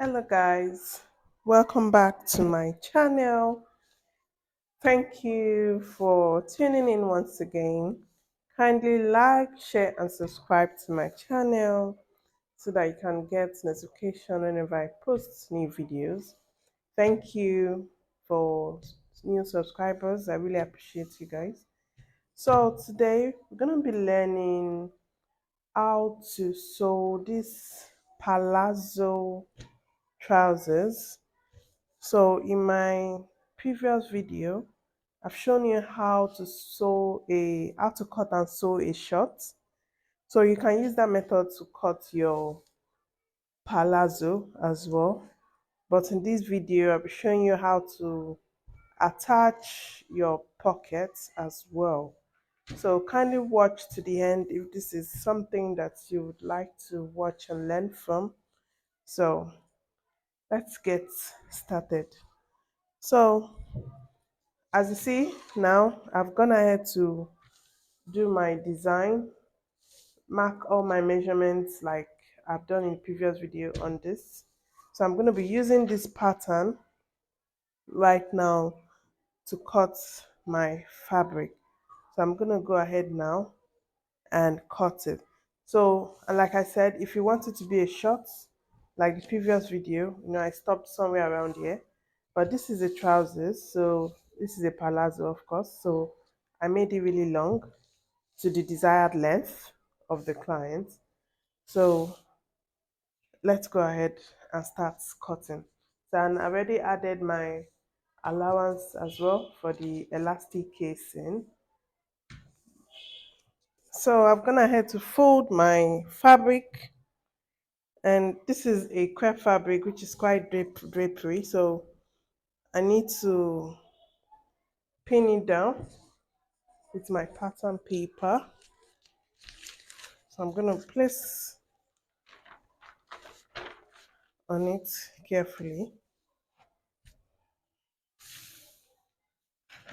Hello guys, welcome back to my channel. Thank you for tuning in once again. Kindly like, share and subscribe to my channel so that you can get notification whenever I post new videos. Thank you for new subscribers. I really appreciate you guys. So today we're going to be learning how to sew this palazzo trousers. So in my previous video, I've shown you how to cut and sew a short. So you can use that method to cut your palazzo as well. But in this video, I'll be showing you how to attach your pockets as well. So kindly watch to the end if this is something that you would like to watch and learn from. So let's get started. So as you see now, I've gone ahead to do my design, mark all my measurements like I've done in previous video on this. So I'm going to be using this pattern right now to cut my fabric. So I'm going to go ahead now and cut it. So, and like I said, if you want it to be a short, like the previous video, I stopped somewhere around here. But this is a trousers, so this is a palazzo, of course. So I made it really long to the desired length of the client. So let's go ahead and start cutting. So I already added my allowance as well for the elastic casing. So I've gone ahead to fold my fabric, and this is a crepe fabric which is quite drapery, so I need to pin it down with my pattern paper. So I'm going to place on it carefully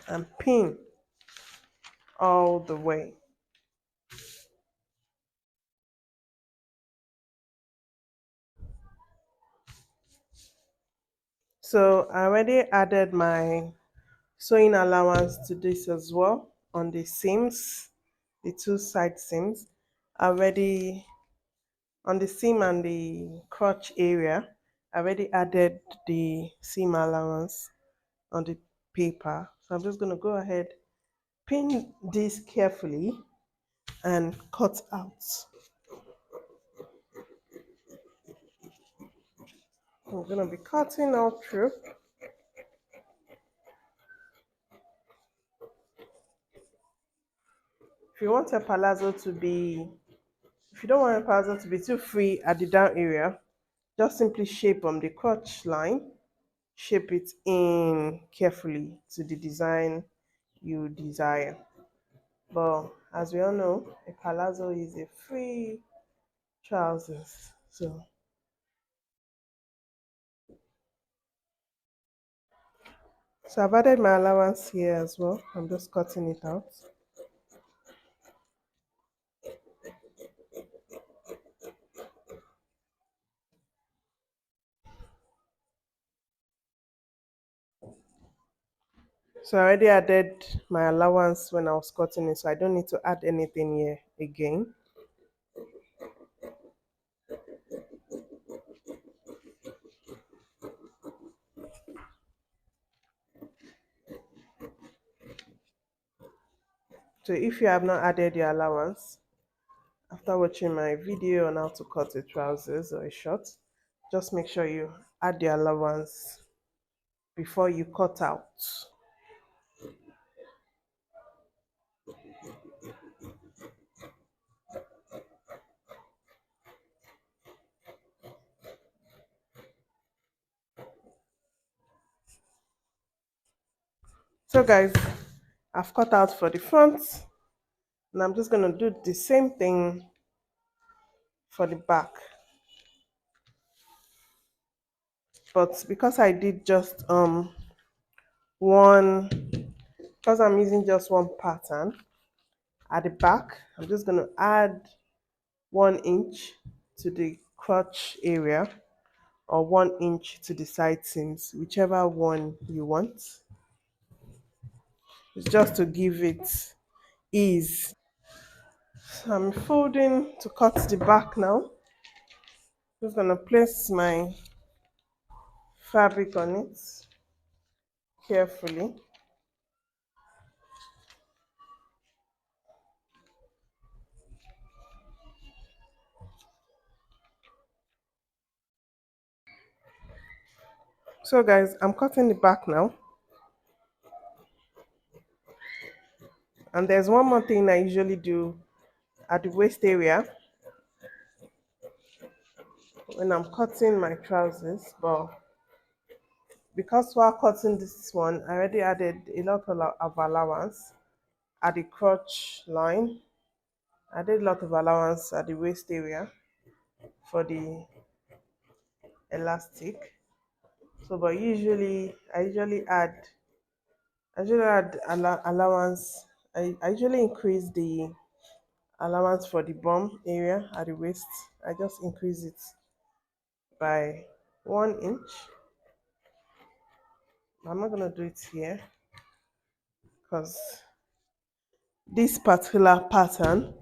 and pin all the way. So I already added my sewing allowance to this as well on the seams, the two side seams. Already on the seam and the crotch area, I already added the seam allowance on the paper. So I'm just going to go ahead, pin this carefully and cut out. I'm going to be cutting all through. If you want a palazzo to be, if you don't want a palazzo to be too free at the down area, just simply shape on the crotch line, shape it in carefully to the design you desire. But as we all know, a palazzo is a free trousers. So I've added my allowance here as well. I'm just cutting it out. So I already added my allowance when I was cutting it, so I don't need to add anything here again. So if you have not added your allowance, after watching my video on how to cut a trousers or a short, just make sure you add the allowance before you cut out. So guys, I've cut out for the front, and I'm just going to do the same thing for the back. But because I did just one, because I'm using just one pattern at the back, I'm just going to add 1 inch to the crotch area or 1 inch to the side seams, whichever one you want. It's just to give it ease. So I'm folding to cut the back now. Just gonna place my fabric on it carefully. So guys, I'm cutting the back now. And there's one more thing I usually do at the waist area when I'm cutting my trousers, but because while cutting this one, I already added a lot of allowance at the crotch line. I did a lot of allowance at the waist area for the elastic. So, but I usually add allowance. I usually increase the allowance for the bum area at the waist. I just increase it by 1 inch. I'm not gonna do it here because this particular pattern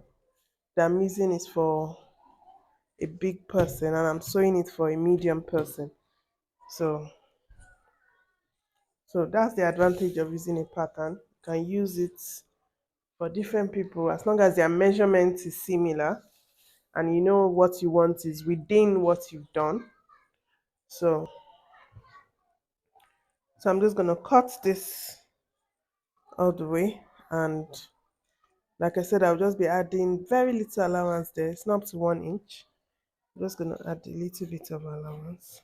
that I'm using is for a big person and I'm sewing it for a medium person. So that's the advantage of using a pattern. You can use it for different people as long as their measurement is similar and you know what you want is within what you've done. So I'm just gonna cut this all the way, and like I said, I'll just be adding very little allowance there. It's not up to 1 inch. I'm just gonna add a little bit of allowance.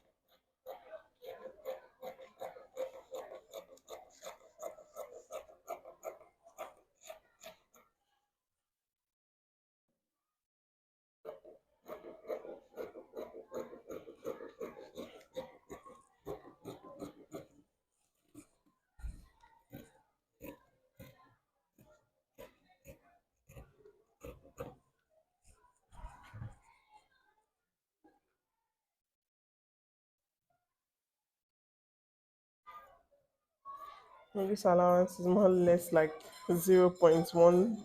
And this allowance is more or less like 0.1,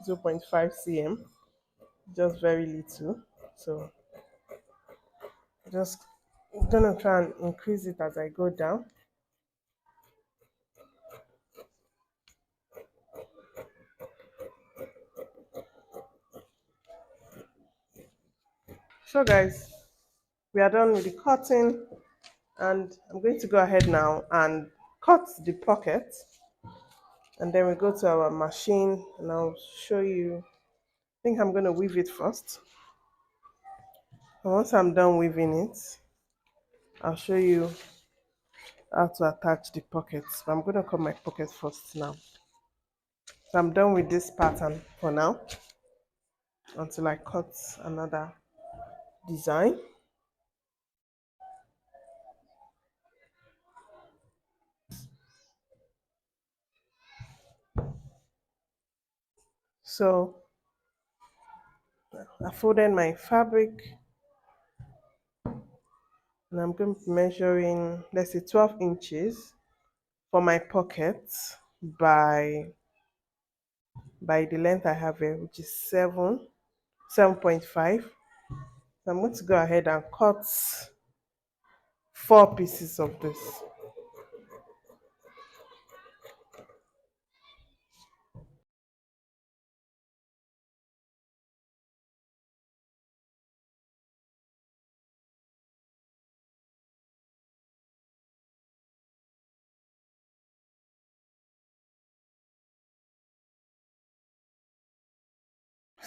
0.5 cm, just very little. So just gonna try and increase it as I go down. So guys, we are done with the cutting, and I'm going to go ahead now and cut the pocket, and then we go to our machine and I'll show you. I think I'm going to weave it first, and once I'm done weaving it, I'll show you how to attach the pockets. But I'm going to cut my pocket first now. So I'm done with this pattern for now until I cut another design. So I folded my fabric and I'm going to be measuring, let's say 12 inches for my pocket by the length I have here, which is 7.5. So I'm going to go ahead and cut 4 pieces of this.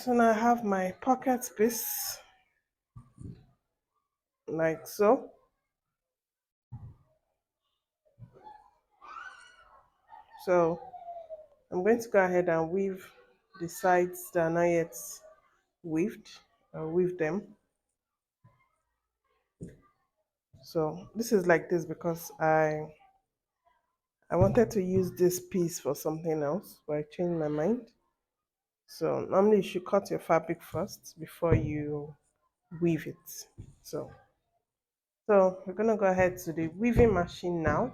So now I have my pocket piece like so. So I'm going to go ahead and weave the sides that are not yet weaved. I'll weave them. So this is like this because I wanted to use this piece for something else, but I changed my mind. So normally you should cut your fabric first before you weave it. So So we're gonna go ahead to the weaving machine now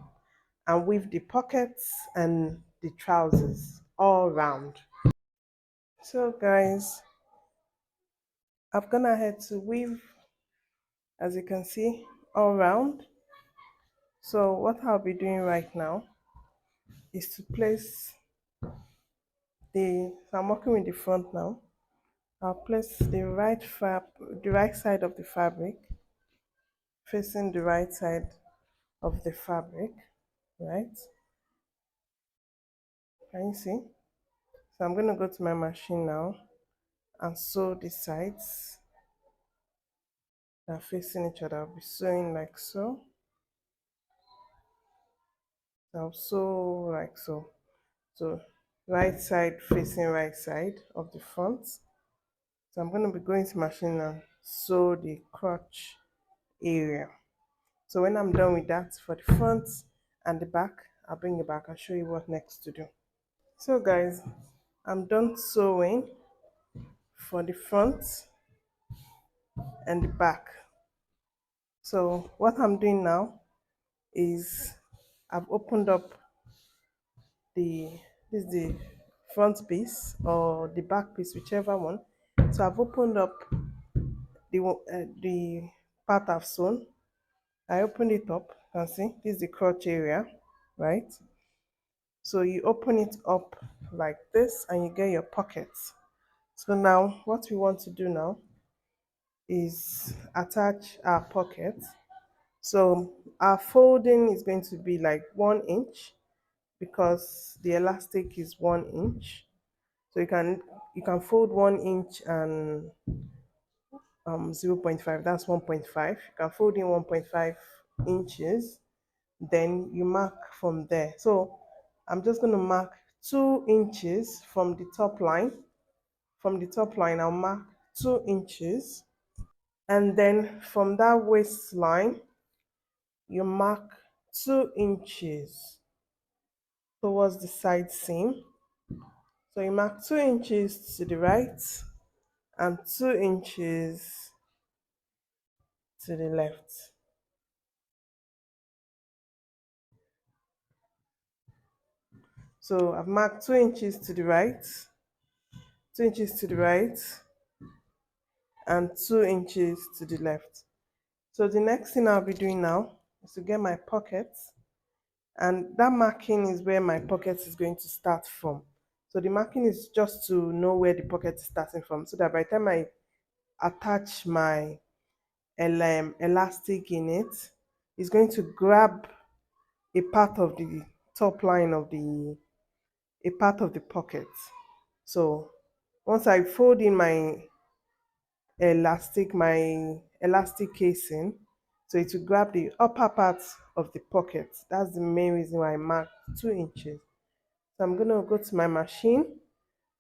and weave the pockets and the trousers all round. So guys, I've gone ahead to weave, as you can see, all round. So what I'll be doing right now is to place so I'm working with the front now. I'll place the right side of the fabric facing the right side of the fabric, right? Can you see? So I'm going to go to my machine now and sew the sides that are facing each other. I'll be sewing like so. I'll sew like so. So right side facing right side of the front. So I'm going to be going to machine and sew the crotch area. So when I'm done with that for the front and the back, I'll bring it back. I'll show you what next to do. So guys, I'm done sewing for the front and the back. So what I'm doing now is I've opened up the this is the front piece or the back piece, whichever one. So I've opened up the part I've sewn. I opened it up. You can see this is the crotch area, right? So you open it up like this and you get your pockets. So now what we want to do now is attach our pocket. So our folding is going to be like 1 inch because the elastic is 1 inch. So you can fold 1 inch and 0.5, that's 1.5. You can fold in 1.5 inches, then you mark from there. So I'm just going to mark 2 inches from the top line. From the top line, I'll mark 2 inches, and then from that waistline, you mark 2 inches towards the side seam. So you mark 2 inches to the right and 2 inches to the left. So I've marked 2 inches to the right, 2 inches to the right, and 2 inches to the left. So the next thing I'll be doing now is to get my pockets, and that marking is where my pocket is going to start from. So the marking is just to know where the pocket is starting from, so that by the time I attach my elastic in it, it's going to grab a part of the top line of a part of the pocket. So once I fold in my elastic casing, so it will grab the upper part of the pocket. That's the main reason why I marked 2 inches. So I'm going to go to my machine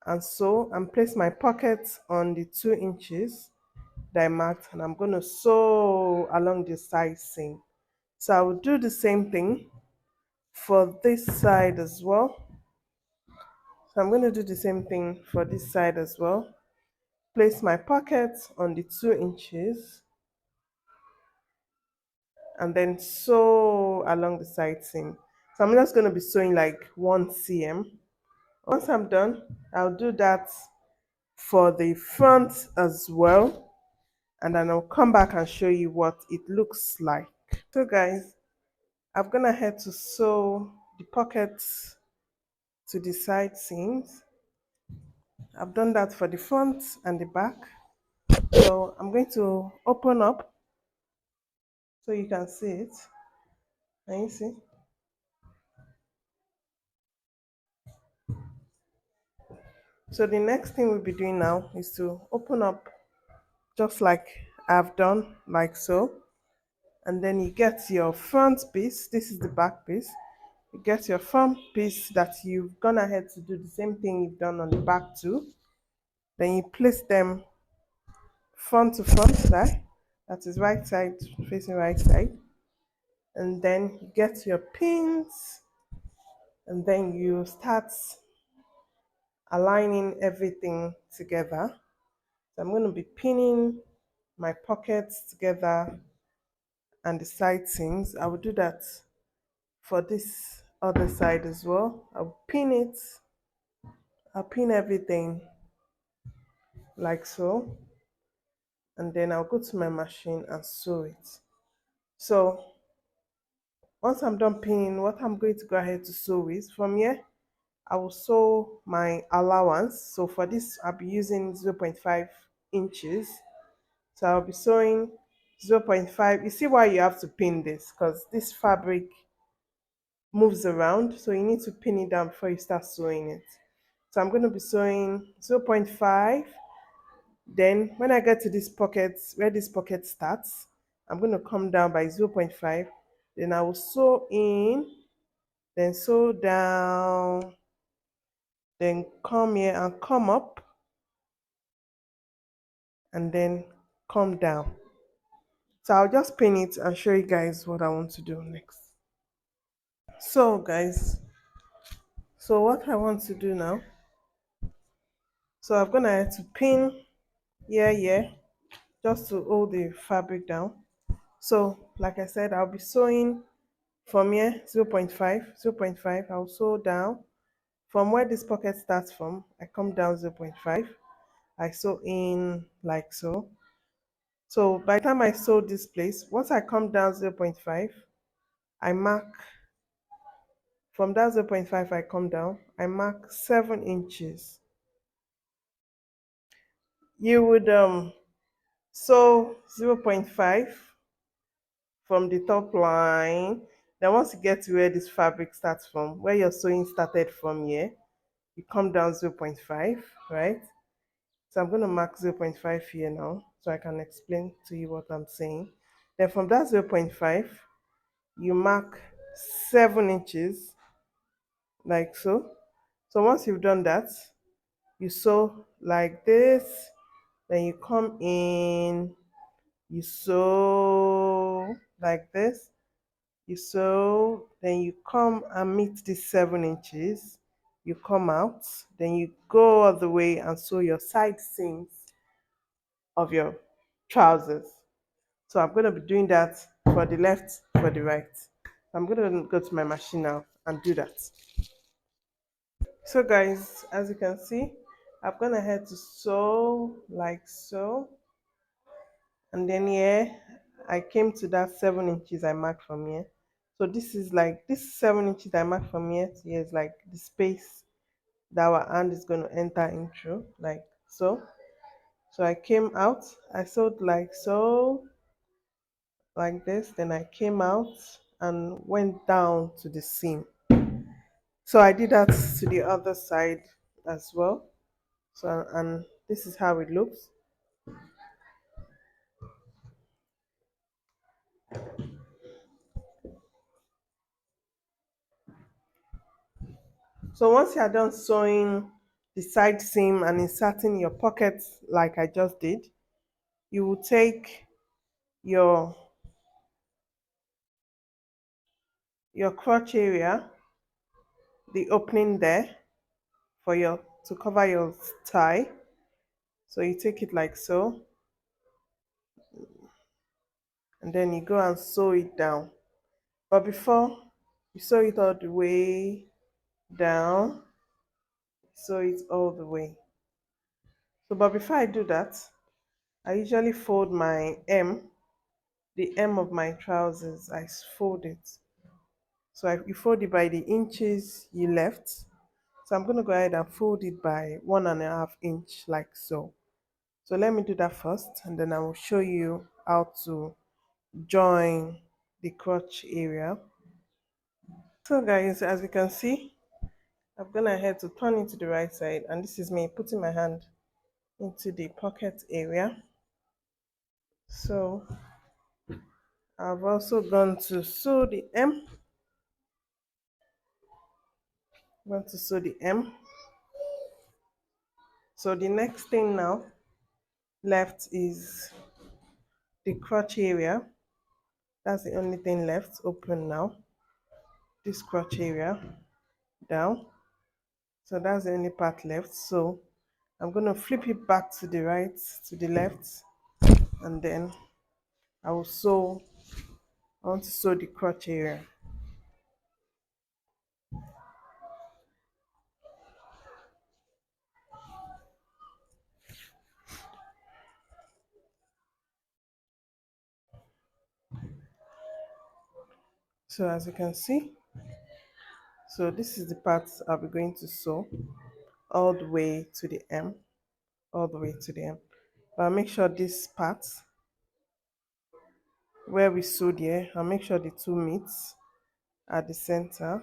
and sew and place my pocket on the 2 inches that I marked, and I'm going to sew along the side seam. So I will do the same thing for this side as well. So I'm going to do the same thing for this side as well. Place my pocket on the 2 inches and then sew along the side seam. So I'm just going to be sewing like 1 cm. Once I'm done, I'll do that for the front as well, and then I'll come back and show you what it looks like. So guys, I've gone ahead to sew the pockets to the side seams. I've done that for the front and the back. So I'm going to open up so you can see it. Can you see? So the next thing we'll be doing now is to open up just like I've done, like so. And then you get your front piece. This is the back piece. You get your front piece that you've gone ahead to do the same thing you've done on the back too. Then you place them front to front side, that is right side facing right side, and then you get your pins, and then you start aligning everything together. So I'm going to be pinning my pockets together and the side seams. I will do that for this other side as well. I'll pin it. I'll pin everything like so, and then I'll go to my machine and sew it. So once I'm done pinning, what I'm going to go ahead to sew is from here I will sew my allowance. So for this I'll be using 0.5 inches. So I'll be sewing 0.5. You see why you have to pin this? Because this fabric moves around, so you need to pin it down before you start sewing it. So I'm going to be sewing 0.5. Then when I get to this pocket, where this pocket starts, I'm going to come down by 0.5. Then I will sew in, then sew down, then come here and come up, and then come down. So I'll just pin it and show you guys what I want to do next. So guys, so what I want to do now, so I'm gonna have to pin here just to hold the fabric down. So like I said, I'll be sewing from here 0.5. I'll sew down from where this pocket starts from. I come down 0.5. I sew in like so. So by the time I sew this place, once I come down 0.5, I mark from that 0.5 I come down, I mark 7 inches. You would sew 0.5 from the top line. Then once you get to where this fabric starts from, where your sewing started from here, you come down 0.5, right? So I'm going to mark 0.5 here now so I can explain to you what I'm saying. Then from that 0.5, you mark 7 inches like so. So once you've done that, you sew like this, then you come in, you sew like this, you sew, then you come and meet this 7 inches, you come out, then you go all the way and sew your side seams of your trousers. So I'm going to be doing that for the left, for the right. I'm going to go to my machine now and do that. So guys, as you can see, I've gone ahead to sew like so, and then here I came to that 7 inches I marked from here. So this is like this 7 inches I marked from here to here is like the space that our hand is going to enter into, like so. So I came out, I sewed like so, like this, then I came out and went down to the seam. So I did that to the other side as well. So, and this is how it looks. So once you are done sewing the side seam and inserting your pockets like I just did, you will take your crotch area, the opening there for your to cover your tie. So you take it like so, and then you go and sew it down. But before you sew it all the way down, sew it all the way. So but before I do that, I usually fold my the hem of my trousers. I fold it. So you fold it by the inches you left. So I'm going to go ahead and fold it by 1.5 inch like so. So let me do that first, and then I will show you how to join the crotch area. So guys, as you can see, I've gone ahead to turn it to the right side, and this is me putting my hand into the pocket area. So I've also gone to sew the hem. Want to sew the hem. So the next thing now left is the crotch area. That's the only thing left open now. This crotch area down. So that's the only part left. So I'm going to flip it back to the right, to the left, and then I will sew I want to sew the crotch area. So as you can see, so this is the part I'll be going to sew all the way to the hem, all the way to the hem. But I'll make sure this part where we sewed here, I'll make sure the two meets at the center.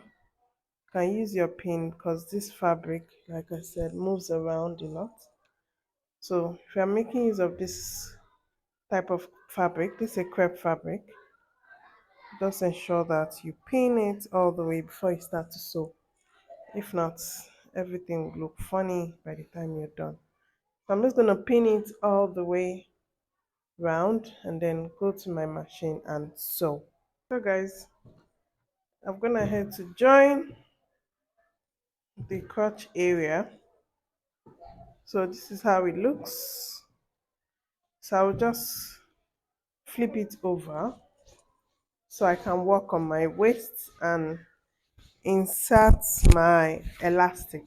You can use your pin because this fabric, like I said, moves around a lot. So if you're making use of this type of fabric, this is a crepe fabric, just ensure that you pin it all the way before you start to sew. If not, everything will look funny by the time you're done. So I'm just going to pin it all the way round and then go to my machine and sew. So guys, I'm going to head to join the crotch area. So this is how it looks. So I'll just flip it over so I can work on my waist and insert my elastic.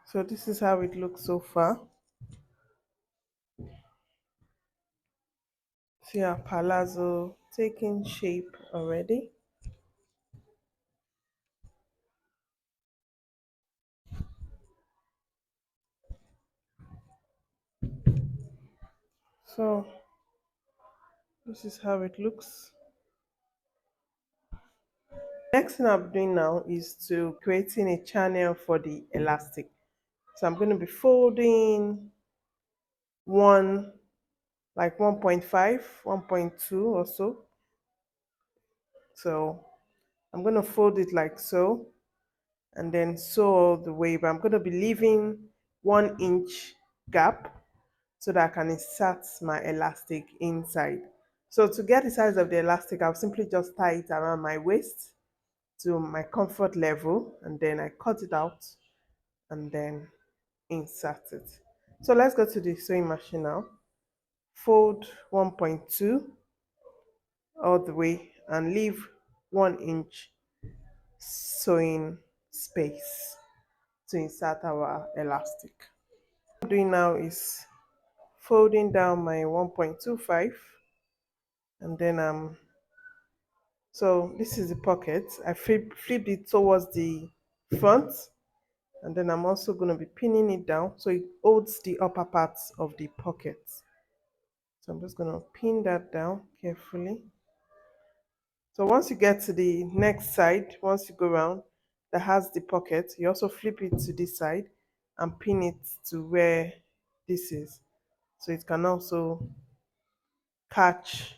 So this is how it looks so far. See our palazzo taking shape already. So this is how it looks. Next thing I'm doing now is to creating a channel for the elastic. So I'm going to be folding one, like 1.5, 1.2 or so. So I'm going to fold it like so and then sew all the way, but I'm going to be leaving 1 inch gap so that I can insert my elastic inside. So to get the size of the elastic, I'll simply just tie it around my waist to my comfort level and then I cut it out and then insert it. So let's go to the sewing machine now. Fold 1.2 all the way and leave 1 inch sewing space to insert our elastic. What I'm doing now is folding down my 1.25 and then so this is the pocket. I flipped it towards the front and then I'm also going to be pinning it down so it holds the upper parts of the pocket. So I'm just going to pin that down carefully. So once you get to the next side, once you go around that has the pocket, you also flip it to this side and pin it to where this is. So it can also catch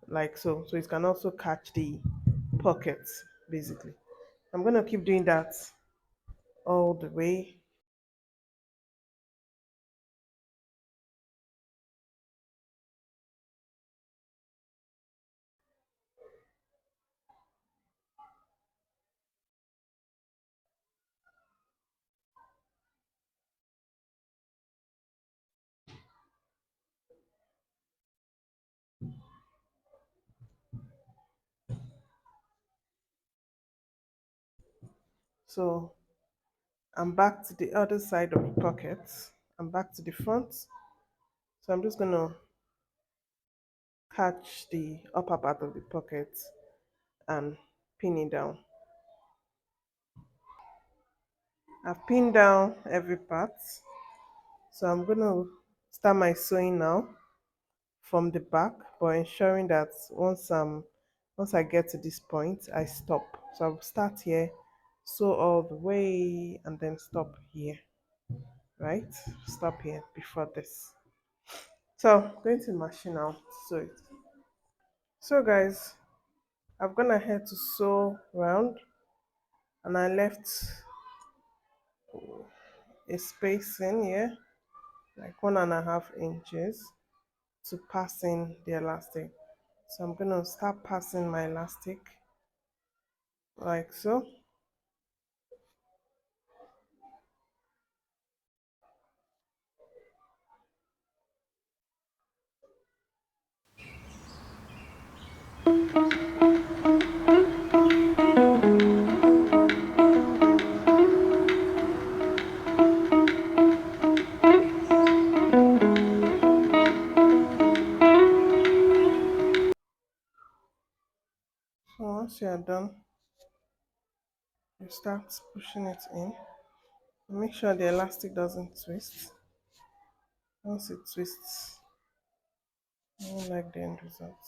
like so. So it can also catch the pockets basically. I'm going to keep doing that all the way. So I'm back to the other side of the pocket. I'm back to the front. So I'm just going to catch the upper part of the pocket and pin it down. I've pinned down every part. So I'm going to start my sewing now from the back, but ensuring that once I get to this point, I stop. So I'll start here, sew all the way, and then stop here. Right? Stop here before this. So I'm going to the machine now to sew it. So guys, I've gone ahead to sew round and I left a space in here, like 1.5 inches to pass in the elastic. So I'm gonna start passing my elastic like so. Once you are done, you start pushing it in. Make sure the elastic doesn't twist. Once it twists, I don't like the end result.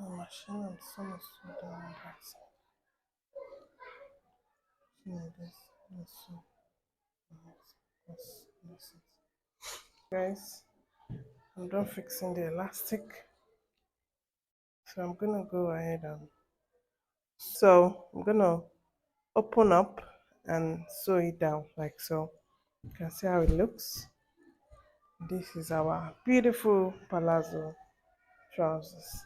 Oh, machine and some is so down, guys. This, so, this. Guys, I'm done fixing the elastic, so I'm gonna go ahead and I'm gonna open up and sew it down like so. You can see how it looks. This is our beautiful palazzo trousers.